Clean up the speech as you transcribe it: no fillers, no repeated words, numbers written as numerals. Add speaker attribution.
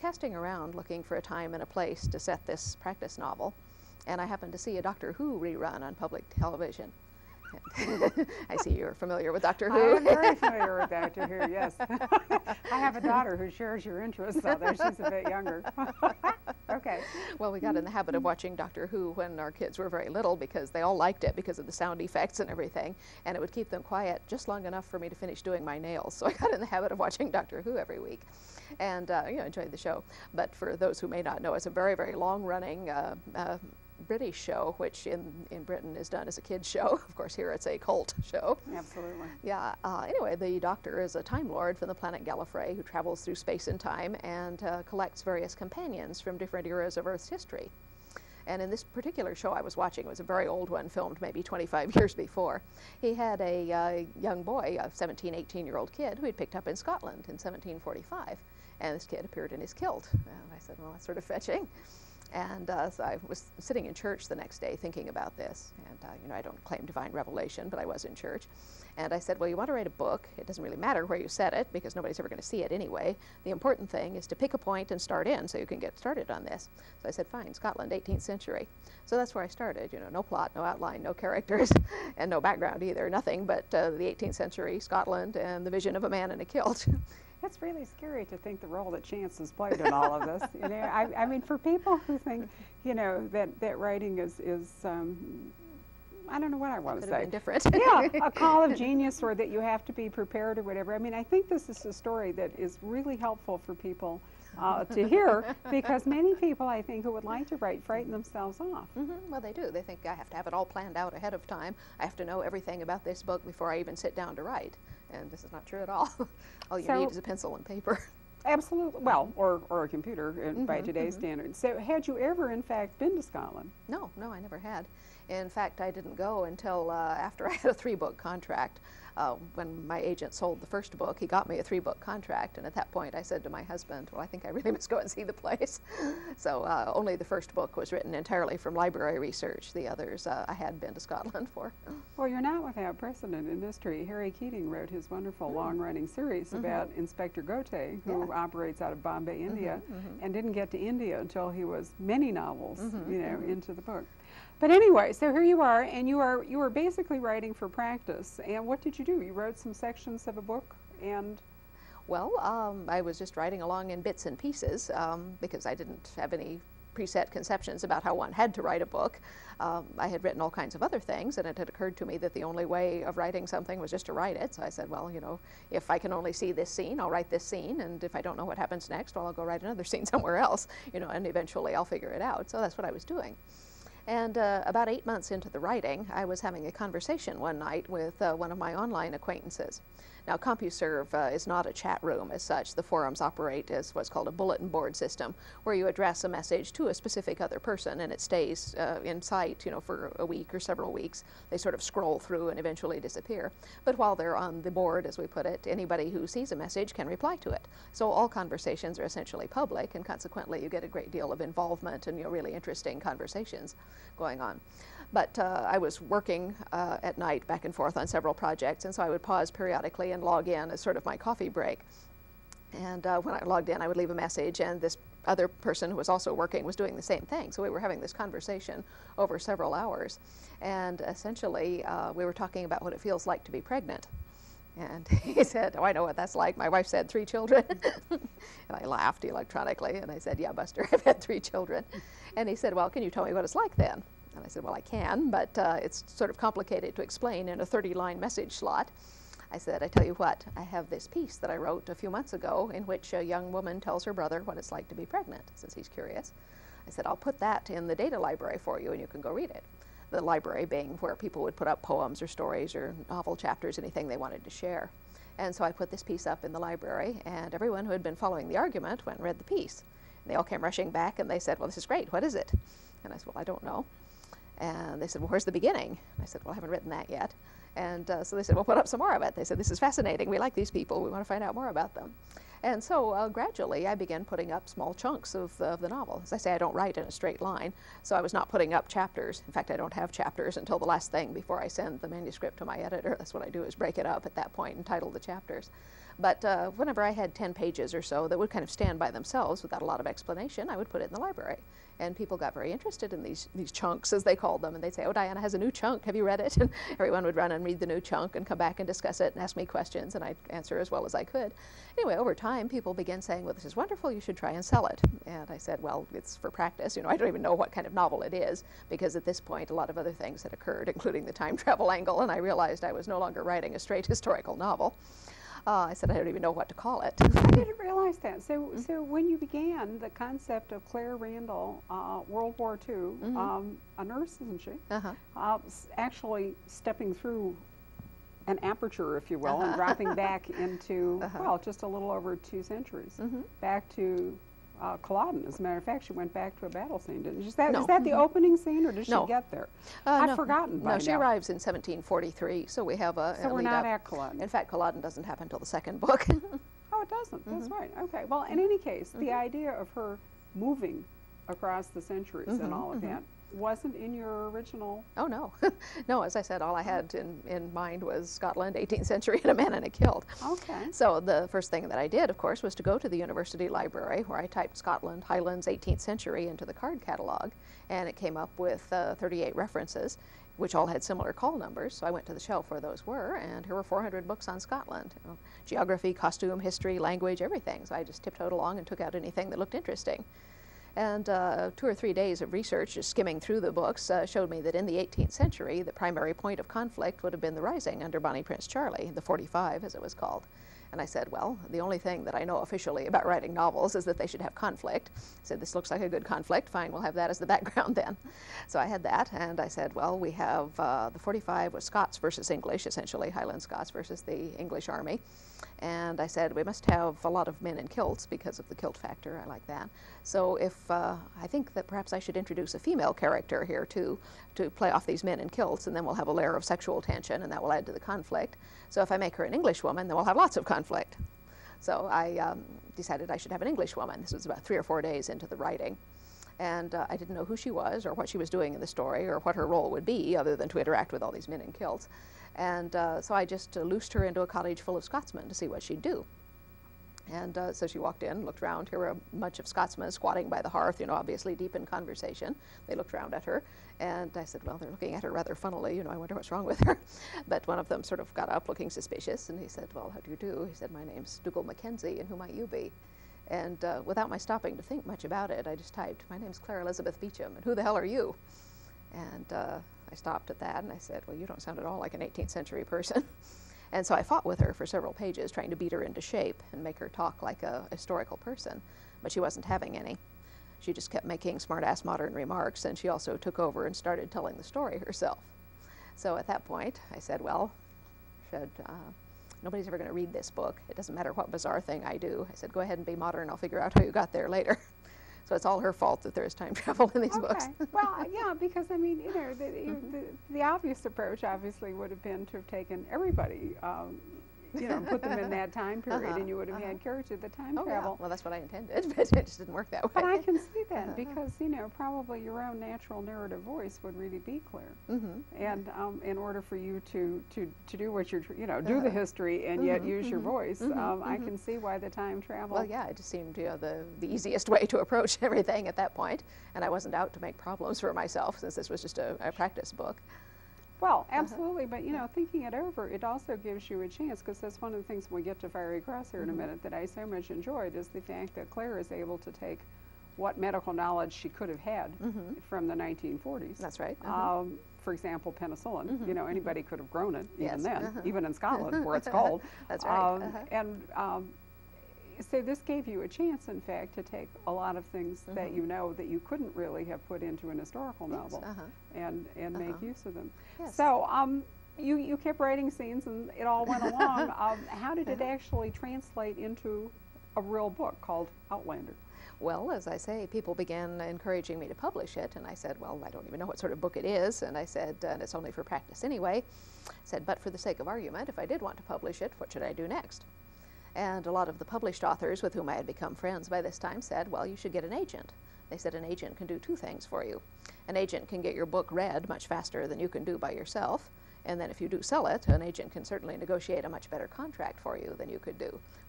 Speaker 1: casting around looking for a time and a place to set this practice novel, and I happened to see a Doctor Who rerun on public television. I see you're familiar with Doctor Who.
Speaker 2: I am very familiar with Doctor Who, yes. I have a daughter who shares your interests, although she's a bit younger. Okay.
Speaker 1: Well, we got in the habit of watching Doctor Who when our kids were very little because they all liked it because of the sound effects and everything, and it would keep them quiet just long enough for me to finish doing my nails. So I got in the habit of watching Doctor Who every week, and enjoyed the show. But for those who may not know, it's a very, very long-running British show, which in Britain is done as a kid's show. Of course, here it's a cult show.
Speaker 2: Absolutely.
Speaker 1: Yeah. Anyway, the Doctor is a Time Lord from the planet Gallifrey who travels through space and time and collects various companions from different eras of Earth's history. And in this particular show I was watching, it was a very old one, filmed maybe 25 years before. He had a young boy, a 17, 18-year-old kid, who he'd picked up in Scotland in 1745. And this kid appeared in his kilt. And I said, well, that's sort of fetching. And so I was sitting in church the next day thinking about this, and I don't claim divine revelation, but I was in church, and I said, well, you want to write a book, it doesn't really matter where you set it because nobody's ever going to see it anyway. The important thing is to pick a point and start in so you can get started on this. So I said, fine, Scotland, 18th century. So that's where I started, no plot, no outline, no characters, and no background either, nothing but the 18th century Scotland and the vision of a man in a kilt.
Speaker 2: It's really scary to think the role that chance has played in all of this. I mean, for people who think, that writing is I don't know what I want to say.
Speaker 1: Different.
Speaker 2: Yeah, a call of genius, or that you have to be prepared or whatever. I mean, I think this is a story that is really helpful for people to hear, because many people, I think, who would like to write frighten themselves off.
Speaker 1: Well, they do. They think I have to have it all planned out ahead of time. I have to know everything about this book before I even sit down to write. And this is not true at all. All you need is a pencil and paper.
Speaker 2: Absolutely. Well, or a computer by today's standards. So had you ever, in fact, been to Scotland?
Speaker 1: No, I never had. In fact, I didn't go until after I had a 3-book contract. When my agent sold the first book, he got me a 3-book contract, and at that point I said to my husband, well, I think I really must go and see the place. So only the first book was written entirely from library research. The others I had been to Scotland for.
Speaker 2: Well, you're not without precedent in history. Harry Keating wrote his wonderful long-running series about Inspector Gote, who operates out of Bombay, India, and didn't get to India until he was many novels, into the book. But anyway, so here you are, and you are basically writing for practice. And what did you do? You wrote some sections of a book, and...
Speaker 1: Well, I was just writing along in bits and pieces because I didn't have any preset conceptions about how one had to write a book. I had written all kinds of other things, and it had occurred to me that the only way of writing something was just to write it. So I said, well, if I can only see this scene, I'll write this scene, and if I don't know what happens next, well, I'll go write another scene somewhere else, and eventually I'll figure it out. So that's what I was doing. And about 8 months into the writing, I was having a conversation one night with one of my online acquaintances. Now, CompuServe is not a chat room as such. The forums operate as what's called a bulletin board system, where you address a message to a specific other person, and it stays in sight, for a week or several weeks. They sort of scroll through and eventually disappear. But while they're on the board, as we put it, anybody who sees a message can reply to it. So all conversations are essentially public, and consequently you get a great deal of involvement and really interesting conversations going on. But I was working at night back and forth on several projects, and so I would pause periodically and log in as sort of my coffee break. And when I logged in, I would leave a message, and this other person who was also working was doing the same thing. So we were having this conversation over several hours. And essentially, we were talking about what it feels like to be pregnant. And he said, oh, I know what that's like. My wife said 3 children. And I laughed electronically, and I said, yeah, Buster, I've had 3 children. And he said, well, can you tell me what it's like then? And I said, well, I can, but it's sort of complicated to explain in a 30-line message slot. I said, I tell you what, I have this piece that I wrote a few months ago in which a young woman tells her brother what it's like to be pregnant, since he's curious. I said, I'll put that in the data library for you, and you can go read it. The library being where people would put up poems or stories or novel chapters, anything they wanted to share. And so I put this piece up in the library, and everyone who had been following the argument went and read the piece. And they all came rushing back, and they said, well, this is great. What is it? And I said, well, I don't know. And they said, well, where's the beginning? And I said, well, I haven't written that yet. And so they said, well, put up some more of it. They said, this is fascinating. We like these people. We want to find out more about them. And so gradually I began putting up small chunks of the novel. As I say, I don't write in a straight line, so I was not putting up chapters. In fact, I don't have chapters until the last thing before I send the manuscript to my editor. That's what I do, is break it up at that point and title the chapters. But whenever I had 10 pages or so that would kind of stand by themselves without a lot of explanation, I would put it in the library. And people got very interested in these chunks, as they called them, and they'd say, "Oh, Diana has a new chunk, have you read it?" And everyone would run and read the new chunk and come back and discuss it and ask me questions, and I'd answer as well as I could. Anyway, over time, people began saying, "Well, this is wonderful, you should try and sell it." And I said, "Well, it's for practice. You know, I don't even know what kind of novel it is," because at this point, a lot of other things had occurred, including the time travel angle, and I realized I was no longer writing a straight historical novel. I said, "I don't even know what to call it."
Speaker 2: I didn't realize that. So, so when you began the concept of Claire Randall, World War II, a nurse, isn't she? Actually stepping through an aperture, if you will, and dropping back into, well, just a little over 2 centuries, back to Culloden. As a matter of fact, she went back to a battle scene, didn't she? Is that the opening scene, or does she get there? I've forgotten by now.
Speaker 1: No, she arrives in 1743, so we have a
Speaker 2: So we're not at Culloden.
Speaker 1: In fact, Culloden doesn't happen until the second book.
Speaker 2: Oh, it doesn't. That's right. Okay. Well, in any case, the idea of her moving across the centuries and all of that wasn't in your original.
Speaker 1: Oh, no. No, as I said, all I had in mind was Scotland, 18th century, and a man in a kilt.
Speaker 2: Okay.
Speaker 1: So the first thing that I did, of course, was to go to the university library, where I typed Scotland, Highlands, 18th century into the card catalog, and it came up with 38 references, which all had similar call numbers. So I went to the shelf where those were, and here were 400 books on Scotland. You know, geography, costume, history, language, everything. So I just tiptoed along and took out anything that looked interesting. And 2 or 3 days of research, just skimming through the books, showed me that in the 18th century, the primary point of conflict would have been the Rising under Bonnie Prince Charlie, the 45 as it was called. And I said, well, the only thing that I know officially about writing novels is that they should have conflict. I said, this looks like a good conflict. Fine, we'll have that as the background then. So I had that, and I said, well, we have the 45 was Scots versus English, essentially, Highland Scots versus the English army. And I said, we must have a lot of men in kilts because of the kilt factor. I like that. So if I think that perhaps I should introduce a female character here too, to play off these men in kilts, and then we'll have a layer of sexual tension, and that will add to the conflict. So if I make her an English woman, then we'll have lots of conflict. So I decided I should have an English woman. This was about 3 or 4 days into the writing. And I didn't know who she was or what she was doing in the story or what her role would be other than to interact with all these men in kilts. And so I just loosed her into a cottage full of Scotsmen to see what she'd do. And so she walked in, looked around. Here were a bunch of Scotsmen squatting by the hearth, you know, obviously deep in conversation. They looked around at her, and I said, well, they're looking at her rather funnily, you know, I wonder what's wrong with her. But one of them sort of got up looking suspicious, and he said, well, how do you do? He said, my name's Dougal Mackenzie, and who might you be? And without my stopping to think much about it, I just typed, my name's Claire Elizabeth Beecham, and who the hell are you? And I stopped at that, and I said, well, you don't sound at all like an 18th century person. And so I fought with her for several pages, trying to beat her into shape and make her talk like a historical person, but she wasn't having any. She just kept making smart-ass modern remarks, and she also took over and started telling the story herself. So at that point, I said, well, nobody's ever going to read this book. It doesn't matter what bizarre thing I do. I said, go ahead and be modern. I'll figure out how you got there later. So it's all her fault that there's time travel in these books.
Speaker 2: Well, yeah, because I mean, you know, the obvious approach obviously would have been to have taken everybody, you know, put them in that time period, and you would have had characters the time travel.
Speaker 1: Yeah. Well, that's what I intended, but it just didn't work that way.
Speaker 2: But I can see that because, you know, probably your own natural narrative voice would really be clear. And in order for you to do what you're, you know, do the history and yet use your voice, I can see why the time travel.
Speaker 1: Well, yeah, it just seemed, you know, the easiest way to approach everything at that point, and I wasn't out to make problems for myself since this was just a practice book.
Speaker 2: Well, absolutely, but you know, thinking it over, it also gives you a chance, because that's one of the things when we get to Fiery Cross here in a minute that I so much enjoyed, is the fact that Claire is able to take what medical knowledge she could have had from the 1940s.
Speaker 1: That's right.
Speaker 2: For example, penicillin. You know, anybody could have grown it even then, even in Scotland where it's cold.
Speaker 1: That's right.
Speaker 2: And so this gave you a chance, in fact, to take a lot of things that you know that you couldn't really have put into an historical novel and make use of them.
Speaker 1: Yes.
Speaker 2: So you kept writing scenes and it all went along. How did it actually translate into a real book called Outlander?
Speaker 1: Well, as I say, people began encouraging me to publish it, and I said, well, I don't even know what sort of book it is, and I said, and it's only for practice anyway. I said, but for the sake of argument, if I did want to publish it, what should I do next? And a lot of the published authors with whom I had become friends by this time said, well, you should get an agent. They said an agent can do 2 things for you. An agent can get your book read much faster than you can do by yourself, And then if you do sell it, an agent can certainly negotiate a much better contract for you than you could do